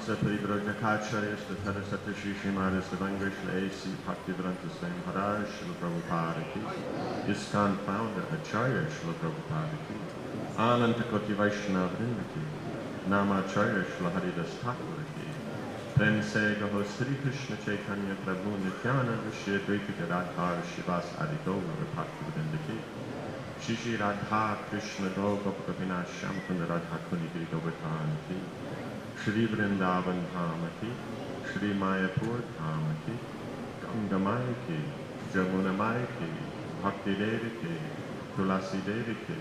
Namaste Parivrajakacharyas Tathara Satashi Srimad Savangashla A.C. Bhaktivedanta Swami Maharaj Srila Prabhupada Ki, ISKCON founder Acharya Srila Prabhupada Ki, Ananta Koti Vaishnava Vrinda Ki, Namacharya Srila Haridas Thakur Ki, Prem Se Gaho Sri Krishna Chaitanya Prabhu Nityananda Shri Advaita Radha Shivas Adigaura Bhaktivedanta Ki, Shri Radha Krishna Gopa Gopinath Shamkunda Radha Kunigiri Govardhan Ki, Shri Vrindavan Dhama Ki, Shri Mayapur Dhama Ki, Ganga Maya Ki, Jamuna Maya Ki, Bhakti Devi Ki, Tulasi Devi Ki,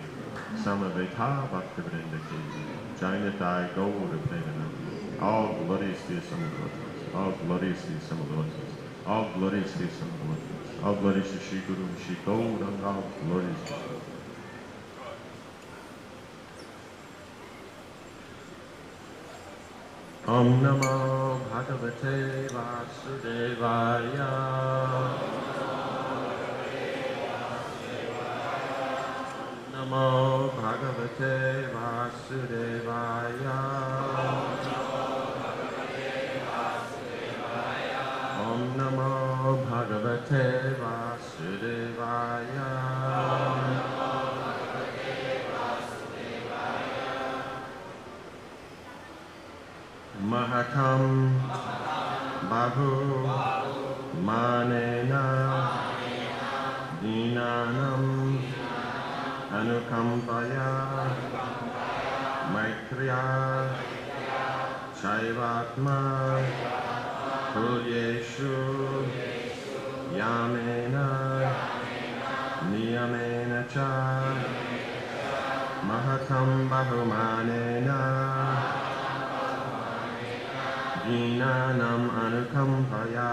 Samaveta Bhaktivinoda Ki, Jainatai Gaura Premanam. All glories to Samaveta, all glories to Samaveta, all glories to Samaveta, all glories to Shri Guru, Shri Gauranga, all glories to Samaveta. Om Namo Bhagavate Vasudevaya. Om Namo Bhagavate Vasudevaya. Om Namo Bhagavate Vasudevaya. Mahakam Bahu Manena Dinanam Anukampaya Maitriya Chaivatma Kulyeshu Yamena Niyamena Cha Mahakam Bahu Manena Dinanam Anukampaya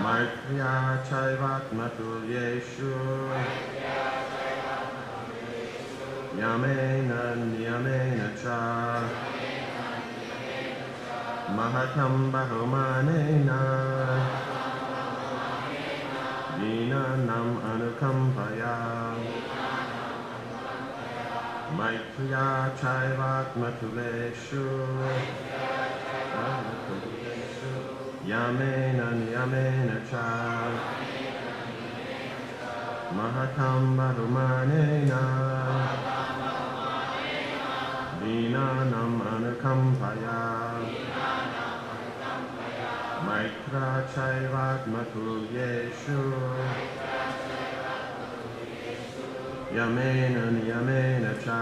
Maitriya Chaivatma Tulyeshu Yamena Niyamena Cha Mahatam Bahumanena Dinanam Anukampaya Maitriya Chaivatma Tuleshu Yamena Niyamena Cha Mahatam Bahumanena Dinanam Anukampaya Maitra Chaivatma Tulyeshu Yamena Niyamena Cha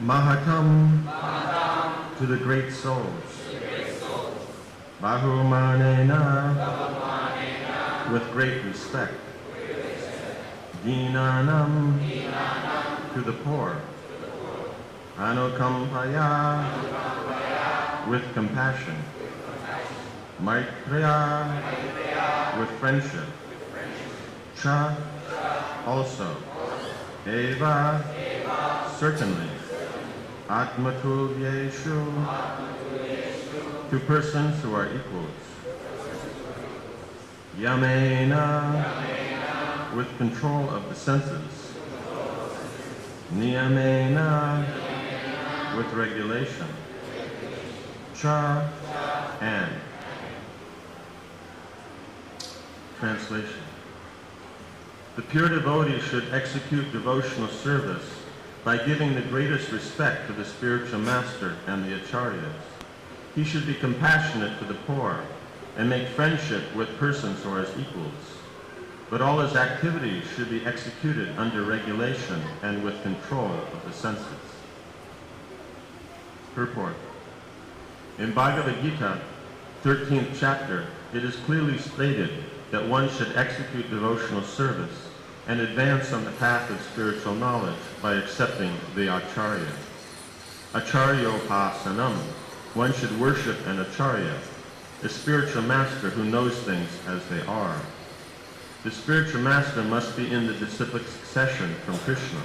Mahatam, to the great souls. Bahumanena, with great respect. Dinanam, to the poor. Anukampaya, with compassion. Maitreya, with friendship. Cha, also. Eva, certainly. Atmatulyeshu, to persons who are equals. Yamena, with control of the senses. Niyamena, with regulation. Cha, and. Translation. The pure devotee should execute devotional service by giving the greatest respect to the spiritual master and the acharyas. He should be compassionate to the poor and make friendship with persons who are his equals. But all his activities should be executed under regulation and with control of the senses. Purport. In Bhagavad Gita, 13th chapter, it is clearly stated that one should execute devotional service and advance on the path of spiritual knowledge by accepting the acharya. Acharyopasanam. One should worship an acharya, a spiritual master who knows things as they are. The spiritual master must be in the disciplic succession from Krishna.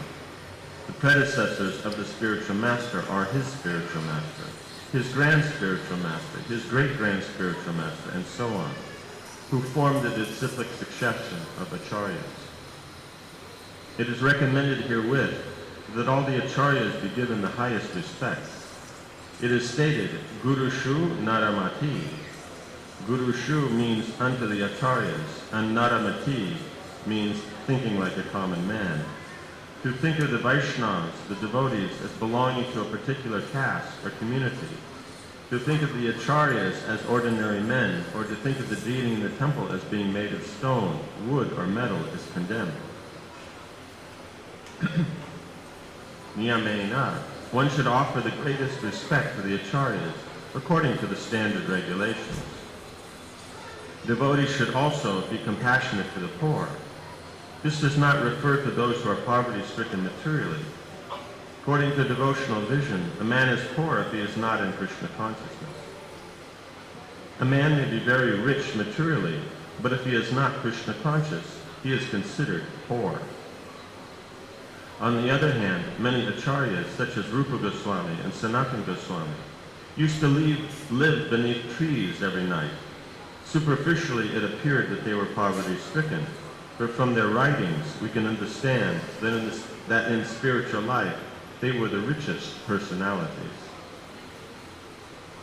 The predecessors of the spiritual master are his spiritual master, his grand spiritual master, his great-grand spiritual master, and so on, who form the disciplic succession of acharyas. It is recommended herewith that all the acharyas be given the highest respect. It is stated, Gurushu Naramati. Gurushu means unto the acharyas, and Naramati means thinking like a common man. To think of the Vaishnavas, the devotees, as belonging to a particular caste or community, to think of the acharyas as ordinary men, or to think of the deity in the temple as being made of stone, wood, or metal is condemned. Niyamena, one should offer the greatest respect to the acharyas according to the standard regulations. Devotees should also be compassionate to the poor. This does not refer to those who are poverty-stricken materially. According to devotional vision, a man is poor if he is not in Krishna consciousness. A man may be very rich materially, but if he is not Krishna conscious, he is considered poor. On the other hand, many acharyas, such as Rupa Goswami and Sanatana Goswami, used to live beneath trees every night. Superficially, it appeared that they were poverty-stricken, but from their writings we can understand that in spiritual life they were the richest personalities.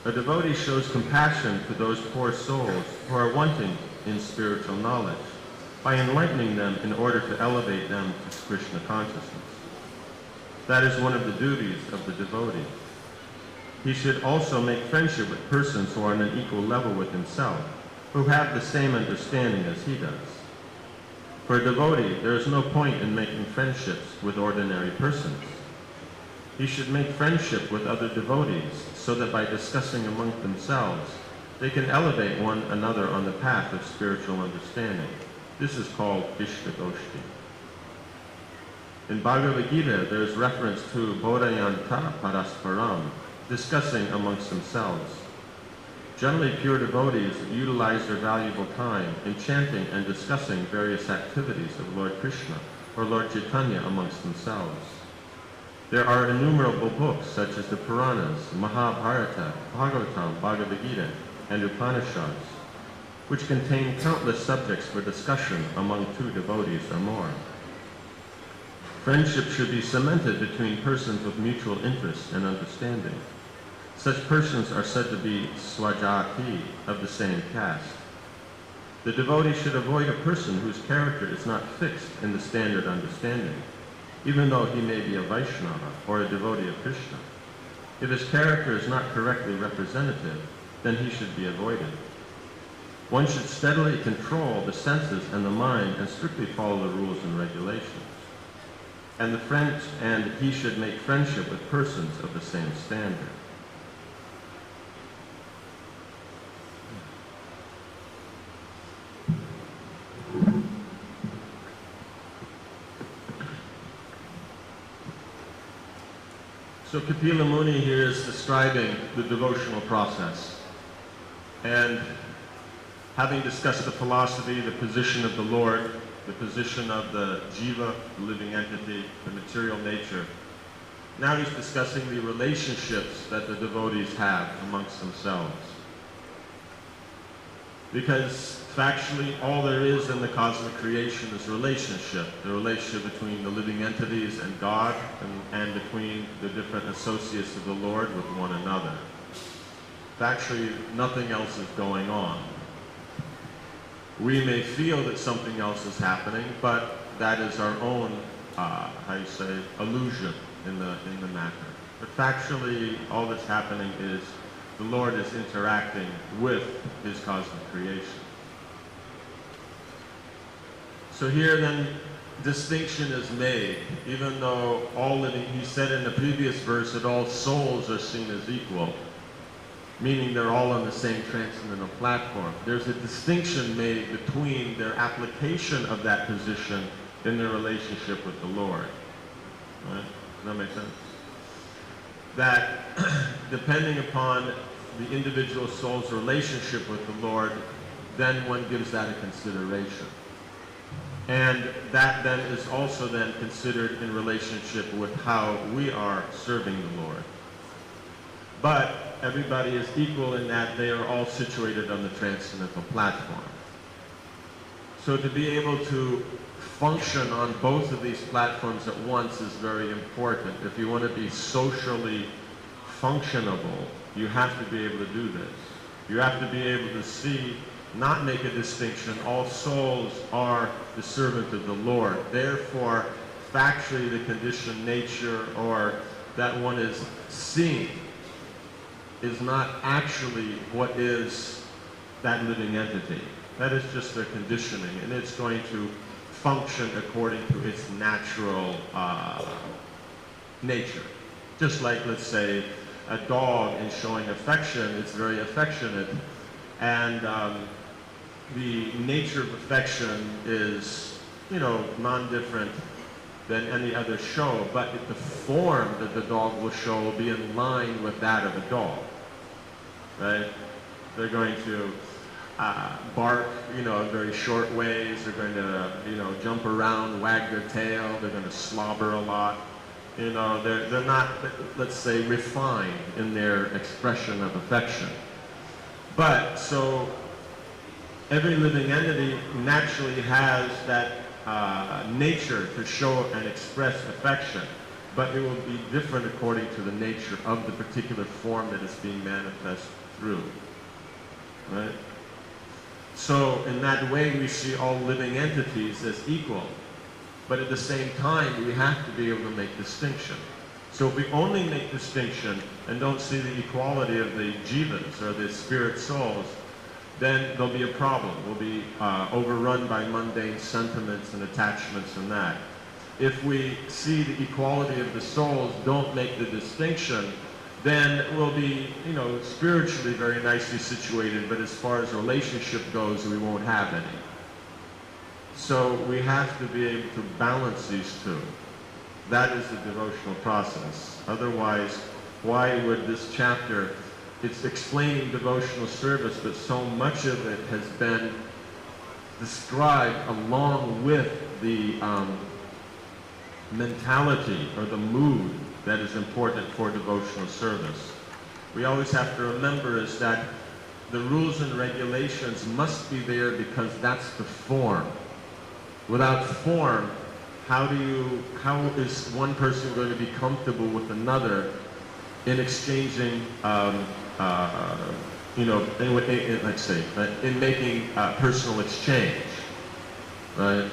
A devotee shows compassion to those poor souls who are wanting in spiritual knowledge by enlightening them in order to elevate them to Krishna consciousness. That is one of the duties of the devotee. He should also make friendship with persons who are on an equal level with himself, who have the same understanding as he does. For a devotee, there is no point in making friendships with ordinary persons. He should make friendship with other devotees so that by discussing among themselves, they can elevate one another on the path of spiritual understanding. This is called Ishtagoshti. In Bhagavad Gita, there is reference to Bodhayanta Parasparam, discussing amongst themselves. Generally, pure devotees utilize their valuable time in chanting and discussing various activities of Lord Krishna or Lord Chaitanya amongst themselves. There are innumerable books such as the Puranas, Mahabharata, Bhagavatam, Bhagavad Gita, and Upanishads, which contain countless subjects for discussion among two devotees or more. Friendship should be cemented between persons with mutual interest and understanding. Such persons are said to be swajati, of the same caste. The devotee should avoid a person whose character is not fixed in the standard understanding, even though he may be a Vaishnava or a devotee of Krishna. If his character is not correctly representative, then he should be avoided. One should steadily control the senses and the mind and strictly follow the rules and regulations. and he should make friendship with persons of the same standard. So Kapila Muni here is describing the devotional process. And having discussed the philosophy, the position of the Lord, the position of the jiva, the living entity, the material nature, now he's discussing the relationships that the devotees have amongst themselves. Because factually, all there is in the cosmic creation is relationship. The relationship between the living entities and God, and between the different associates of the Lord with one another. Factually, nothing else is going on. We may feel that something else is happening, but that is our own, illusion in the matter. But factually, all that's happening is the Lord is interacting with his cosmic creation. So here then, distinction is made, even though all living, he said in the previous verse that all souls are seen as equal, meaning they're all on the same transcendental platform. There's a distinction made between their application of that position in their relationship with the Lord. Right? Does that make sense? That depending upon the individual soul's relationship with the Lord, then one gives that a consideration. And that then is also then considered in relationship with how we are serving the Lord. But everybody is equal in that they are all situated on the transcendental platform. So to be able to function on both of these platforms at once is very important. If you want to be socially functionable, you have to be able to do this. You have to be able to see, not make a distinction. All souls are the servant of the Lord. Therefore, factually, the conditioned nature or that one is seeing is not actually what is that living entity. That is just their conditioning, and it's going to function according to its natural nature. Just like, let's say, a dog in showing affection, it's very affectionate, and the nature of affection is, non-different than any other show, but the form that the dog will show will be in line with that of a dog, right? They're going to bark, in very short ways. They're going to, jump around, wag their tail. They're going to slobber a lot. They're not, let's say, refined in their expression of affection. But so every living entity naturally has that nature to show and express affection, but it will be different according to the nature of the particular form that is being manifest through, right? So in that way we see all living entities as equal, but at the same time we have to be able to make distinction. So if we only make distinction and don't see the equality of the jivas or the spirit souls, then there'll be a problem. We'll be overrun by mundane sentiments and attachments and that. If we see the equality of the souls, don't make the distinction, then we'll be, spiritually very nicely situated, but as far as relationship goes, we won't have any. So we have to be able to balance these two. That is the devotional process. Otherwise, why would this chapter, it's explaining devotional service, but so much of it has been described along with the mentality or the mood that is important for devotional service. We always have to remember is that the rules and regulations must be there because that's the form. Without form, how is one person going to be comfortable with another in exchanging, let's say, in making personal exchange, right?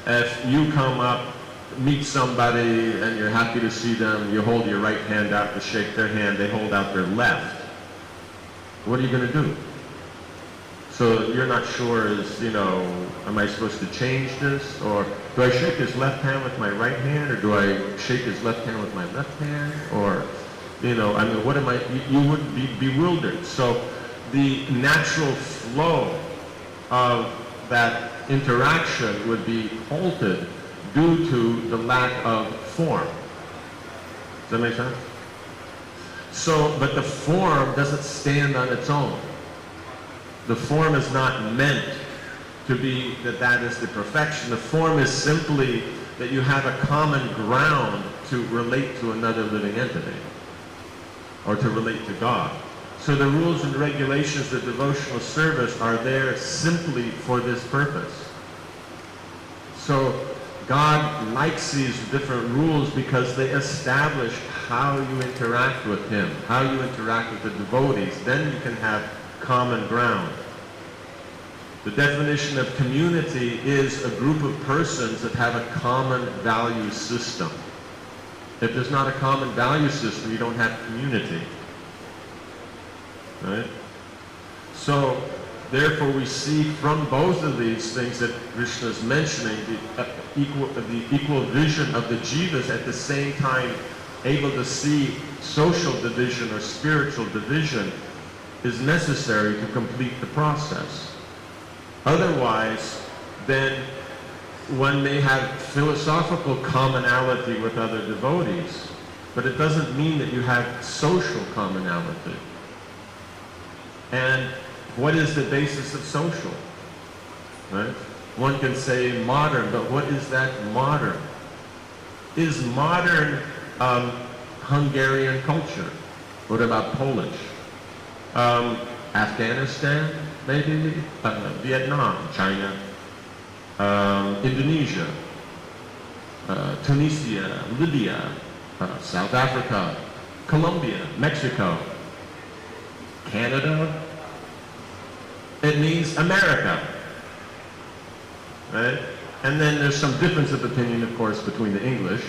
If you come up, meet somebody, and you're happy to see them, you hold your right hand out to shake their hand, they hold out their left. What are you going to do? So you're not sure am I supposed to change this? Or Do I shake his left hand with my right hand, or do I shake his left hand with my left hand? Or, I mean, what am I, you would be bewildered. So the natural flow of that interaction would be halted due to the lack of form. Does that make sense? So, but the form doesn't stand on its own. The form is not meant to be that is the perfection. The form is simply that you have a common ground to relate to another living entity, or to relate to God. So the rules and regulations of devotional service are there simply for this purpose. So God likes these different rules because they establish how you interact with Him, how you interact with the devotees. Then you can have common ground. The definition of community is a group of persons that have a common value system. If there's not a common value system, you don't have community. Right? So, therefore we see from both of these things that Krishna is mentioning, the equal vision of the jivas, at the same time able to see social division or spiritual division is necessary to complete the process. Otherwise, then one may have philosophical commonality with other devotees, but it doesn't mean that you have social commonality. And what is the basis of social? Right? One can say modern, but what is that modern? Is modern Hungarian culture? What about Polish? Afghanistan, maybe? Vietnam, China, Indonesia, Tunisia, Libya, South Africa, Colombia, Mexico, Canada. It means America, right? And then there's some difference of opinion, of course, between the English.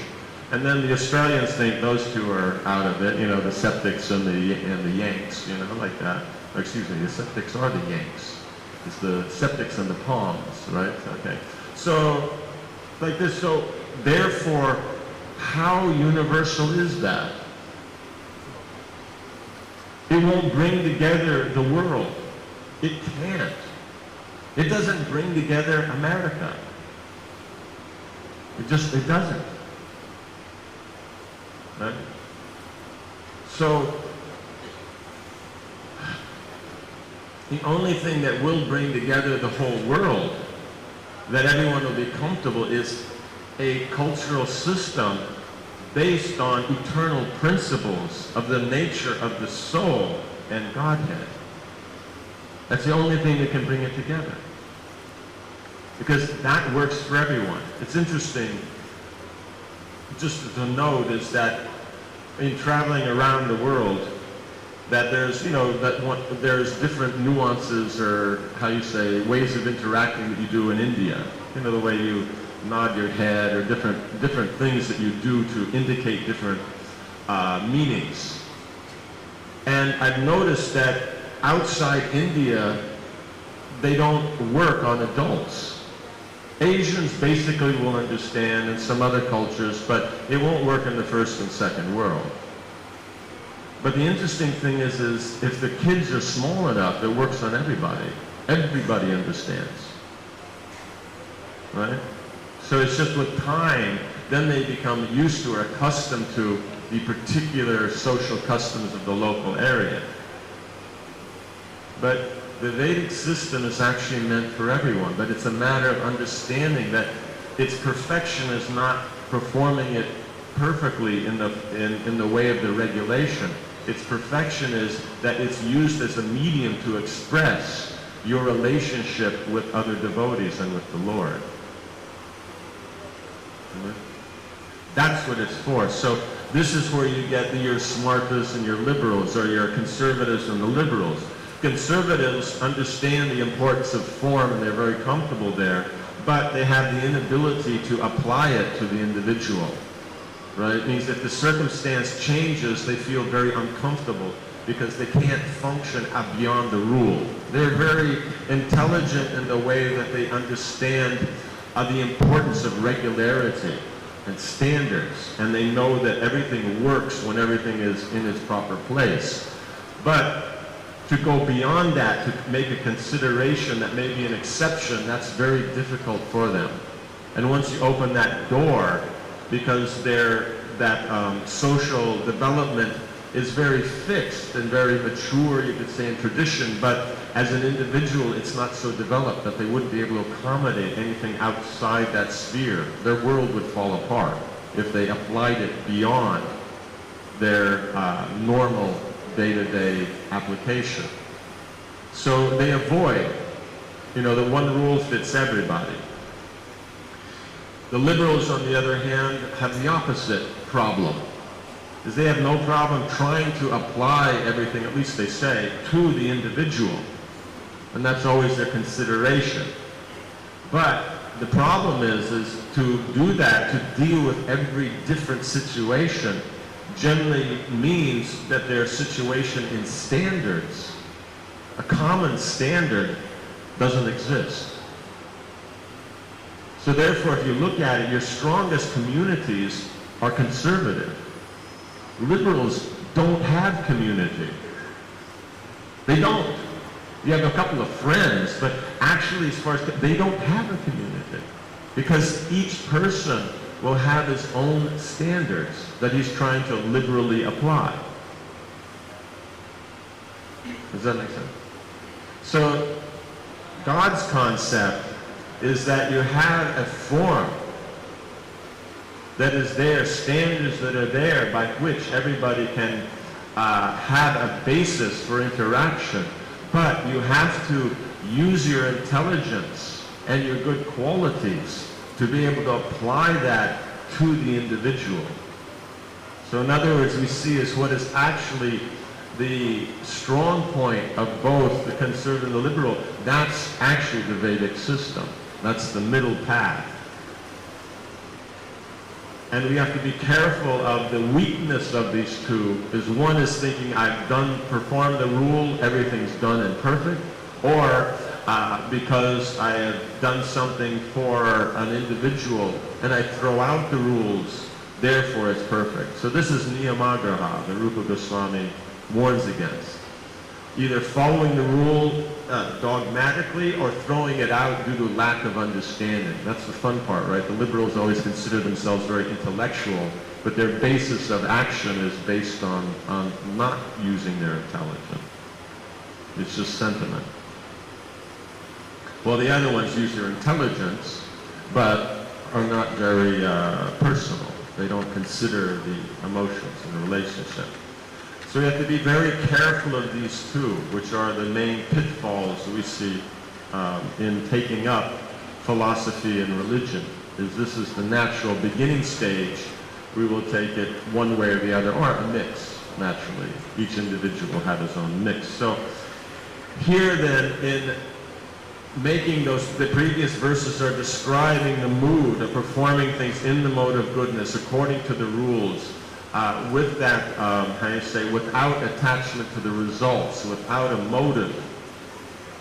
And then the Australians think those two are out of it, the Septics and the Yanks, like that. Or excuse me, the Septics are the Yanks. It's the Septics and the Palms, right? Okay. So, like this, so therefore, how universal is that? It won't bring together the world. It can't. It doesn't bring together America. It doesn't. Right? So, the only thing that will bring together the whole world, that everyone will be comfortable, is a cultural system based on eternal principles of the nature of the soul and Godhead. That's the only thing that can bring it together. Because that works for everyone. It's interesting, just to note, is that in traveling around the world, that there's, there's different nuances, or how you say, ways of interacting that you do in India. The way you nod your head, or different things that you do to indicate different meanings. And I've noticed that outside India, they don't work on adults. Asians basically will understand, and some other cultures, but it won't work in the first and second world. But the interesting thing is if the kids are small enough, it works on everybody. Everybody understands. Right? So it's just with time, then they become used to or accustomed to the particular social customs of the local area. But the Vedic system is actually meant for everyone, but it's a matter of understanding that its perfection is not performing it perfectly in the way of the regulation. Its perfection is that it's used as a medium to express your relationship with other devotees and with the Lord. That's what it's for. So this is where you get your smartas and your liberals, or your conservatives and the liberals. Conservatives understand the importance of form, and they're very comfortable there, but they have the inability to apply it to the individual. Right? It means if the circumstance changes, they feel very uncomfortable because they can't function beyond the rule. They're very intelligent in the way that they understand the importance of regularity and standards, and they know that everything works when everything is in its proper place. But to go beyond that, to make a consideration that may be an exception, that's very difficult for them. And once you open that door, because that social development is very fixed and very mature, you could say, in tradition, but as an individual, it's not so developed that they wouldn't be able to accommodate anything outside that sphere. Their world would fall apart if they applied it beyond their normal day-to-day application. So they avoid, the one rule fits everybody. The liberals, on the other hand, have the opposite problem, is they have no problem trying to apply everything, at least they say, to the individual. And that's always their consideration. But the problem is to do that, to deal with every different situation, generally means that their situation in standards, a common standard, doesn't exist. So therefore, if you look at it, your strongest communities are conservative. Liberals don't have community. They don't. You have a couple of friends, but actually, as far as they don't have a community, because each person will have his own standards that he's trying to liberally apply. Does that make sense? So God's concept is that you have a form that is there, standards that are there by which everybody can have a basis for interaction. But you have to use your intelligence and your good qualities to be able to apply that to the individual. So in other words, we see is what is actually the strong point of both the conservative and the liberal. That's actually the Vedic system. That's the middle path. And we have to be careful of the weakness of these two, is one is thinking, I've performed the rule, everything's done and perfect, or because I have done something for an individual and I throw out the rules, therefore it's perfect. So this is niyamagraha, the Rupa Goswami warns against. Either following the rule dogmatically or throwing it out due to lack of understanding. That's the fun part, right? The liberals always consider themselves very intellectual, but their basis of action is based on not using their intelligence. It's just sentiment. Well, the other ones use their intelligence, but are not very personal. They don't consider the emotions in the relationship. So we have to be very careful of these two, which are the main pitfalls we see in taking up philosophy and religion. This is the natural beginning stage. We will take it one way or the other, or a mix, naturally. Each individual will have his own mix. So here then, in making the previous verses are describing the mood of performing things in the mode of goodness according to the rules, with that, without attachment to the results, without a motive,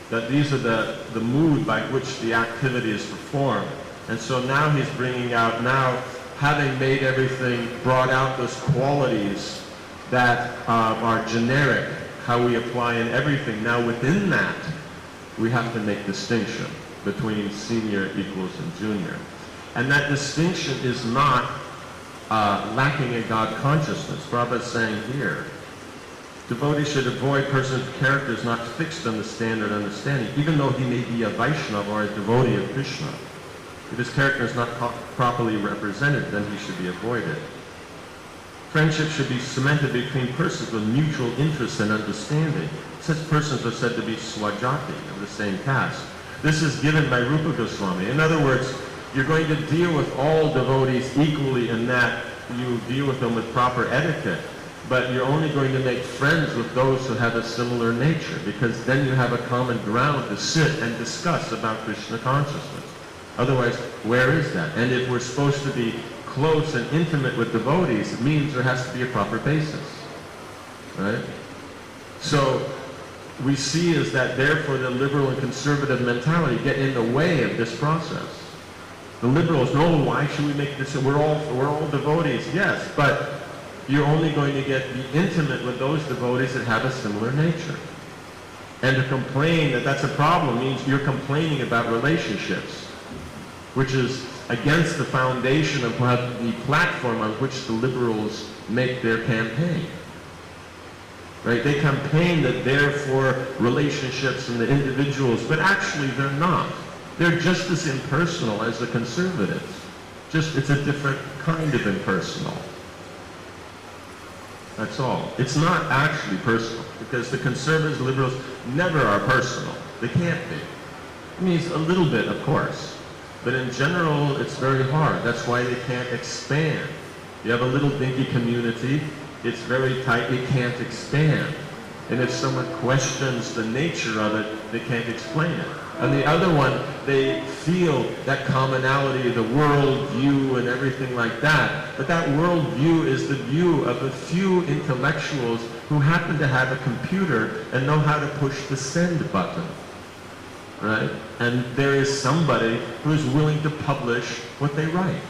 that these are the mood by which the activity is performed. And so now he's bringing out, now having made everything, brought out those qualities that are generic, how we apply in everything. Now within that, we have to make distinction between senior, equals, and junior. And that distinction is not lacking in God consciousness. Prabhupada is saying here, devotees should avoid persons whose character is not fixed on the standard understanding, even though he may be a Vaishnava or a devotee of Krishna. If his character is not properly represented, then he should be avoided. Friendship should be cemented between persons with mutual interest and understanding. Such persons are said to be swajati, of the same caste. This is given by Rupa Goswami. In other words, you're going to deal with all devotees equally in that you deal with them with proper etiquette, but you're only going to make friends with those who have a similar nature, because then you have a common ground to sit and discuss about Krishna consciousness. Otherwise, where is that? And if we're supposed to be close and intimate with devotees, it means there has to be a proper basis, right? So we see is that therefore the liberal and conservative mentality get in the way of this process. The liberals, no, why should we make this? We're all devotees, yes, but you're only going to be intimate with those devotees that have a similar nature. And to complain that that's a problem means you're complaining about relationships, which is against the foundation of the platform on which the liberals make their campaign. Right? They campaign that they're for relationships and the individuals, but actually they're not. They're just as impersonal as the conservatives. Just it's a different kind of impersonal. That's all. It's not actually personal, because the conservatives, liberals, never are personal. They can't be. It means a little bit, of course. But in general, it's very hard. That's why they can't expand. You have a little dinky community, it's very tight, it can't expand. And if someone questions the nature of it, they can't explain it. And the other one, they feel that commonality, the world view and everything like that. But that world view is the view of a few intellectuals who happen to have a computer and know how to push the send button. Right? And there is somebody who is willing to publish what they write.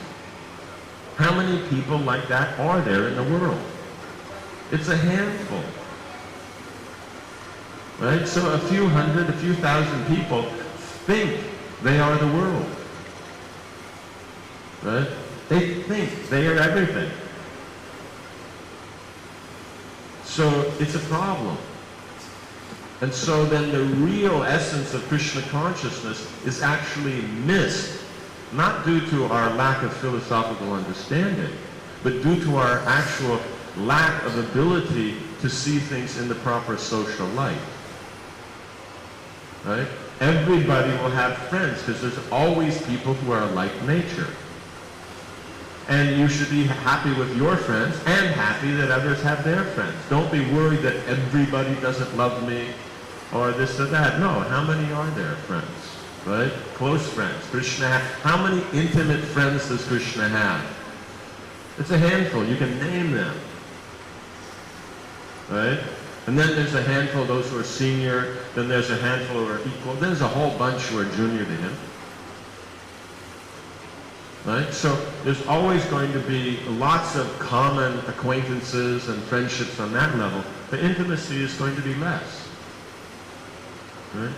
How many people like that are there in the world? It's a handful. Right? So a few hundred, a few thousand people think they are the world. Right? They think they are everything. So it's a problem. And so then the real essence of Krishna consciousness is actually missed, not due to our lack of philosophical understanding, but due to our actual lack of ability to see things in the proper social light. Right? Everybody will have friends, because there's always people who are like nature. And you should be happy with your friends and happy that others have their friends. Don't be worried that everybody doesn't love me or this or that. No, how many are there friends? Right? Close friends. Krishna, how many intimate friends does Krishna have? It's a handful. You can name them. Right? And then there's a handful of those who are senior, then there's a handful who are equal, then there's a whole bunch who are junior to him. Right? So there's always going to be lots of common acquaintances and friendships on that level. The intimacy is going to be less. Right?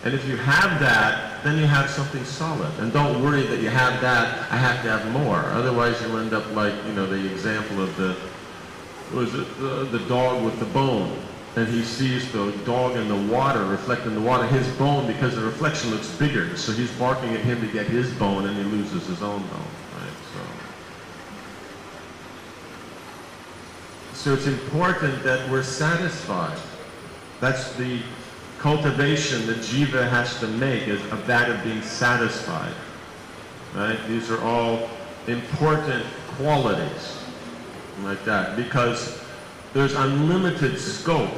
And if you have that, then you have something solid. And don't worry that you have that, I have to have more. Otherwise you'll end up like, the example of the dog with the bone. And he sees the dog in the water, reflecting the water, his bone, because the reflection looks bigger. So he's barking at him to get his bone, and he loses his own bone. Right? So it's important that we're satisfied. That's the cultivation that jiva has to make, is of that of being satisfied. Right? These are all important qualities like that, because there's unlimited scope,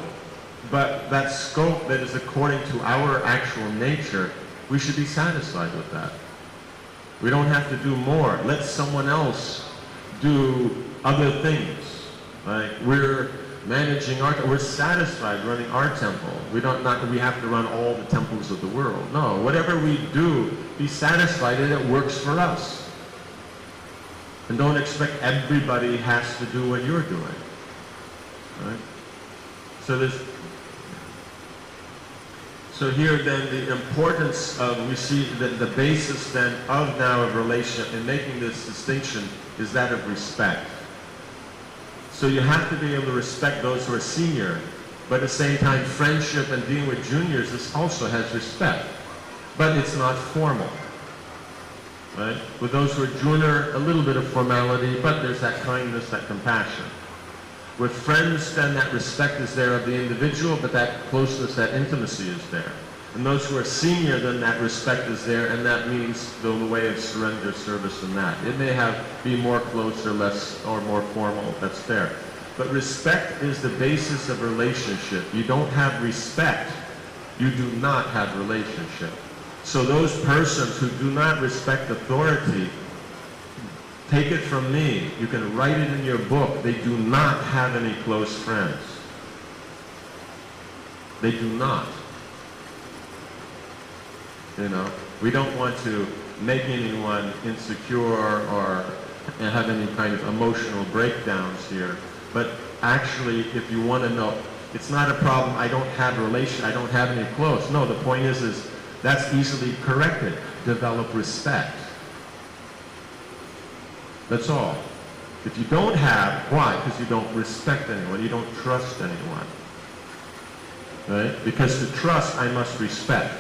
but that scope that is according to our actual nature, we should be satisfied with that. We don't have to do more. Let someone else do other things. Like we're managing we're satisfied running our temple. We have to run all the temples of the world. No, whatever we do, be satisfied that it works for us. And don't expect everybody has to do what you're doing. Right? So here then the importance of, we see that the basis then of now of relationship in making this distinction is that of respect. So you have to be able to respect those who are senior, but at the same time friendship and dealing with juniors, this also has respect. But it's not formal. Right? With those who are junior, a little bit of formality, but there's that kindness, that compassion. With friends, then that respect is there of the individual, but that closeness, that intimacy is there. And those who are senior, then that respect is there, and that means the way of surrender, service, and that. It may be more close or less, or more formal, that's there. But respect is the basis of relationship. You don't have respect, you do not have relationship. So those persons who do not respect authority, take it from me, you can write it in your book, they do not have any close friends. They do not. We don't want to make anyone insecure or have any kind of emotional breakdowns here. But actually, if you want to know, it's not a problem, I don't have a relation, I don't have any clothes. No, the point is that's easily corrected. Develop respect. That's all. If you don't have, why? Because you don't respect anyone, you don't trust anyone. Right? Because to trust, I must respect.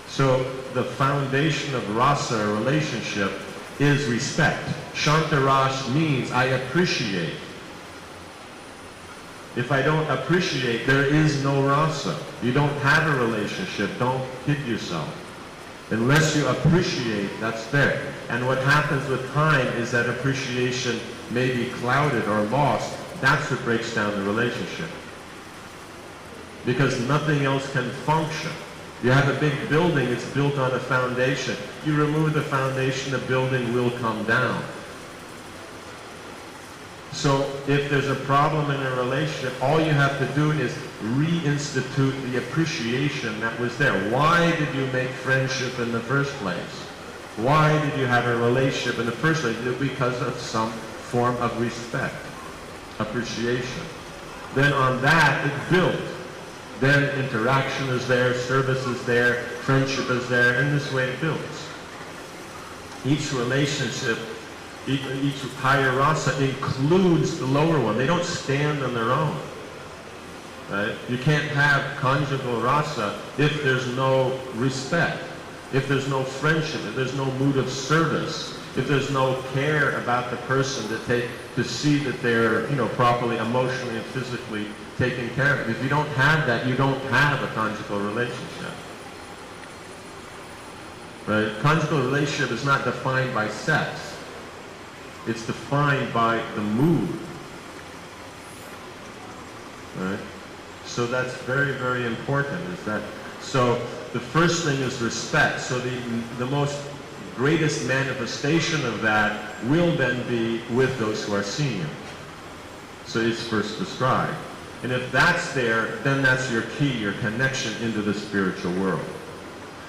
So the foundation of rasa, a relationship, is respect. Shantaras means I appreciate. If I don't appreciate, there is no rasa. You don't have a relationship. Don't kid yourself. Unless you appreciate, that's there. And what happens with time is that appreciation may be clouded or lost. That's what breaks down the relationship. Because nothing else can function. You have a big building, it's built on a foundation. You remove the foundation, the building will come down. So if there's a problem in a relationship, all you have to do is reinstitute the appreciation that was there. Why did you make friendship in the first place? Why did you have a relationship in the first place? Because of some form of respect, appreciation. Then on that, it built. Then interaction is there, service is there, friendship is there, and this way it builds. Each relationship, each higher rasa includes the lower one. They don't stand on their own. Right? You can't have conjugal rasa if there's no respect, if there's no friendship, if there's no mood of service, if there's no care about the person to see that they're properly emotionally and physically taken care of. If you don't have that, you don't have a conjugal relationship. Right? Conjugal relationship is not defined by sex. It's defined by the mood. Right? So that's very, very important. So the first thing is respect. So the most greatest manifestation of that will then be with those who are senior. So it's first described. And if that's there, then that's your key, your connection into the spiritual world.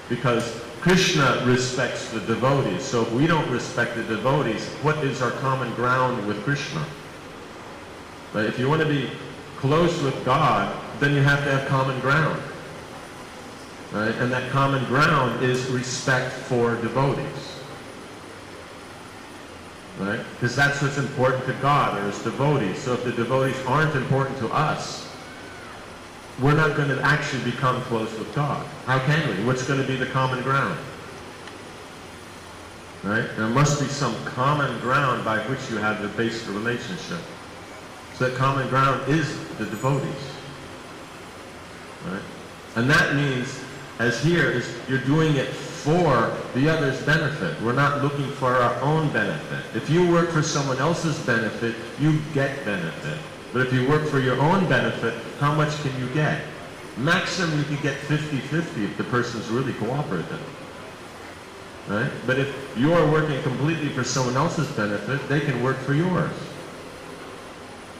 Because Krishna respects the devotees. So if we don't respect the devotees, what is our common ground with Krishna? Right? If you want to be close with God, then you have to have common ground. Right? And that common ground is respect for devotees. Right? Because that's what's important to God, or as devotees. So if the devotees aren't important to us, we're not going to actually become close with God. How can we? What's going to be the common ground? Right? There must be some common ground by which you have to base the relationship. So that common ground is the devotees. Right? And that means, as here, is you're doing it for the other's benefit. We're not looking for our own benefit. If you work for someone else's benefit, you get benefit. But if you work for your own benefit, how much can you get? Maximum you can get 50-50 if the person's really cooperative. Right? But if you're working completely for someone else's benefit, they can work for yours.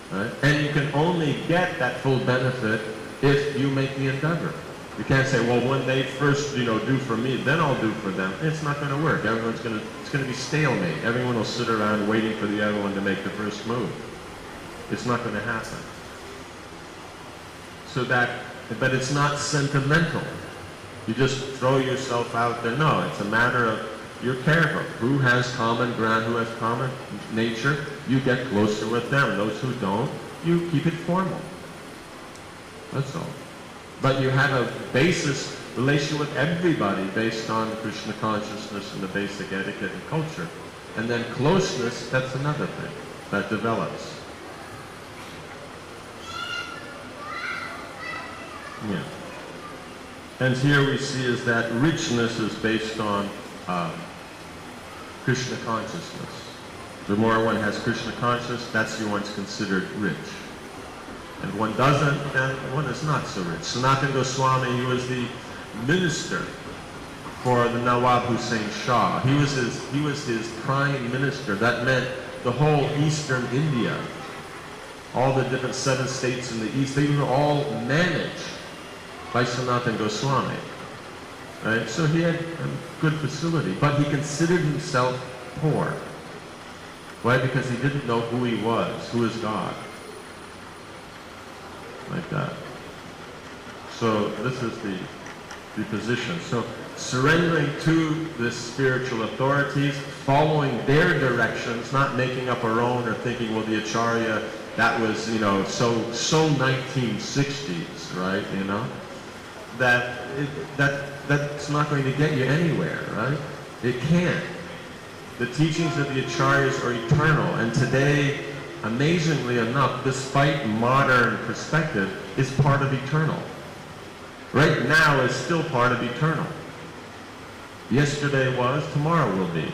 Right? And you can only get that full benefit if you make the endeavor. You can't say, well, when they first, do for me, then I'll do for them. It's not going to work. It's going to be stalemate. Everyone will sit around waiting for the other one to make the first move. It's not going to happen. But it's not sentimental. You just throw yourself out there. No, it's a matter of you're careful. Who has common ground, who has common nature, you get closer with them. Those who don't, you keep it formal. That's all. But you have a basis relation with everybody based on Krishna consciousness and the basic etiquette and culture. And then closeness, that's another thing that develops. Yeah. And here we see is that richness is based on Krishna consciousness. The more one has Krishna consciousness, that's when one's considered rich. And if one doesn't, then one is not so rich. Sanatana Goswami, he was the minister for the Nawab Hussain Shah. He was his prime minister. That meant the whole eastern India, all the different 7 states in the east, they were all managed by Sanatana Goswami. right? So he had a good facility, but he considered himself poor. Why? Because he didn't know who he was. Who is God? Like that. So this is the position. So surrendering to the spiritual authorities, following their directions, not making up our own or thinking, well, the Acharya, that was, you know, so 1960s, right? You know, that's not going to get you anywhere, right? It can't. The teachings of the Acharyas are eternal, and today, amazingly enough, despite modern perspective, is part of eternal. Right now is still part of eternal. Yesterday was, tomorrow will be.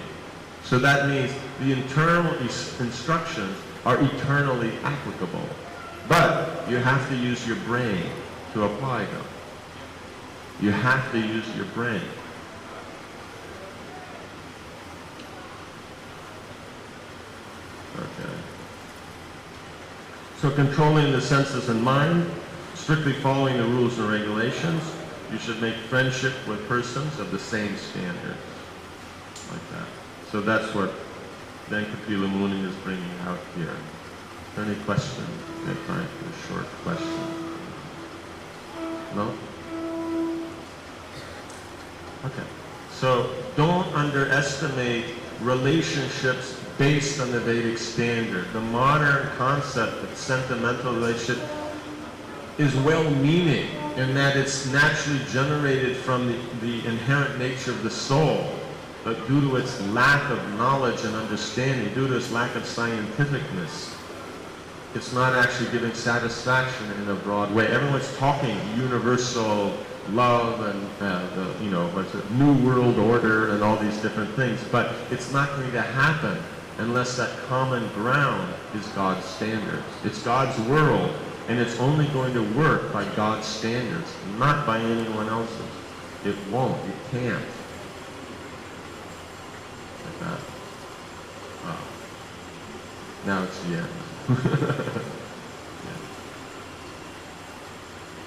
So that means the internal instructions are eternally applicable. But you have to use your brain to apply them. You have to use your brain. Okay. So controlling the senses and mind, strictly following the rules and regulations, you should make friendship with persons of the same standard. Like that. So that's what Venkapila Muni is bringing out here. Any questions? I have time for a short question. No? Okay. So don't underestimate relationships based on the Vedic standard. The modern concept of sentimental relationship is well-meaning in that it's naturally generated from the inherent nature of the soul, but due to its lack of knowledge and understanding, due to its lack of scientificness, it's not actually giving satisfaction in a broad way. Everyone's talking universal love and what's it, New World Order and all these different things, but it's not going to happen unless that common ground is God's standards. It's God's world, and it's only going to work by God's standards, not by anyone else's. It won't. It can't. Like that. Oh. Now it's the end. Yeah.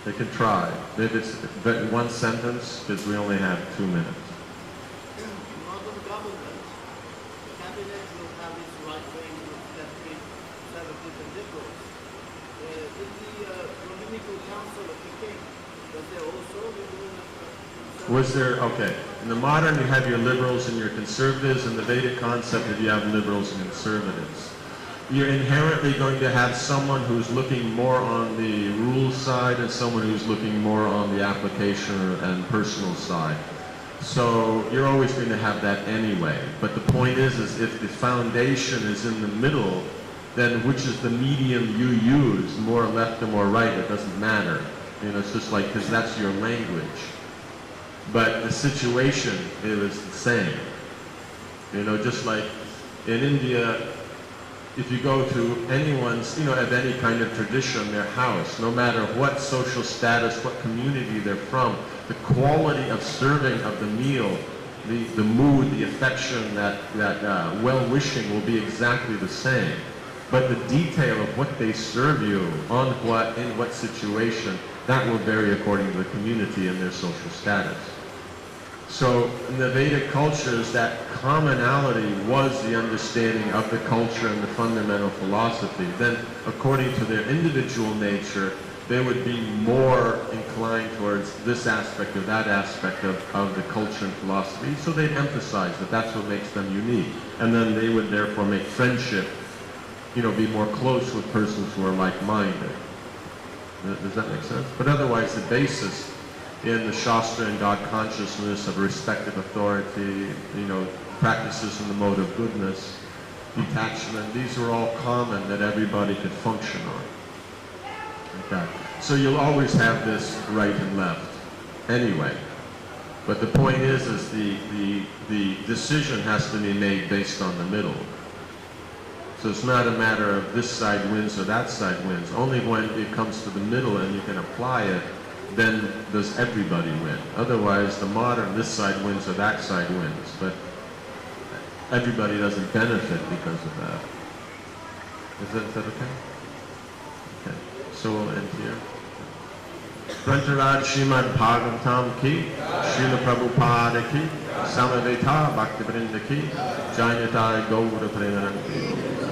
They can try. If it's but in one sentence, because we only have 2 minutes. Modern government, the cabinet will have its right wing, left-wing, conservative and liberals. In the Rabbinical Council of Peking, was there also liberal? Was there, okay. In the modern, you have your liberals and your conservatives. In the Vedic concept, you have liberals and conservatives. You're inherently going to have someone who's looking more on the rules side and someone who's looking more on the application and personal side. So you're always going to have that anyway. But the point is if the foundation is in the middle, then which is the medium you use, more left or more right, it doesn't matter. You know, it's just like, because that's your language. But the situation is the same. You know, just like in India, if you go to anyone's, of any kind of tradition, their house, no matter what social status, what community they're from, the quality of serving of the meal, the mood, the affection, that well-wishing will be exactly the same. But the detail of what they serve you, on what, in what situation, that will vary according to the community and their social status. So in the Vedic cultures, that commonality was the understanding of the culture and the fundamental philosophy. Then, according to their individual nature, they would be more inclined towards this aspect or that aspect of the culture and philosophy. So they'd emphasize that that's what makes them unique. And then they would therefore make friendship, be more close with persons who are like-minded. Does that make sense? But otherwise, the basis in the Shastra and God consciousness of respective authority, practices in the mode of goodness, detachment, these are all common that everybody could function on. Like that. So you'll always have this right and left anyway. But the point is the decision has to be made based on the middle. So it's not a matter of this side wins or that side wins. Only when it comes to the middle and you can apply it, then does everybody win. Otherwise, the modern, this side wins or that side wins. But everybody doesn't benefit because of that. Is that okay? Okay. So we'll end here. Grantaraj Srimad Bhagavatam ki, Srila Prabhupada ki, Samaveta Bhaktivinoda ki, Jainatai Gaura Premanandi.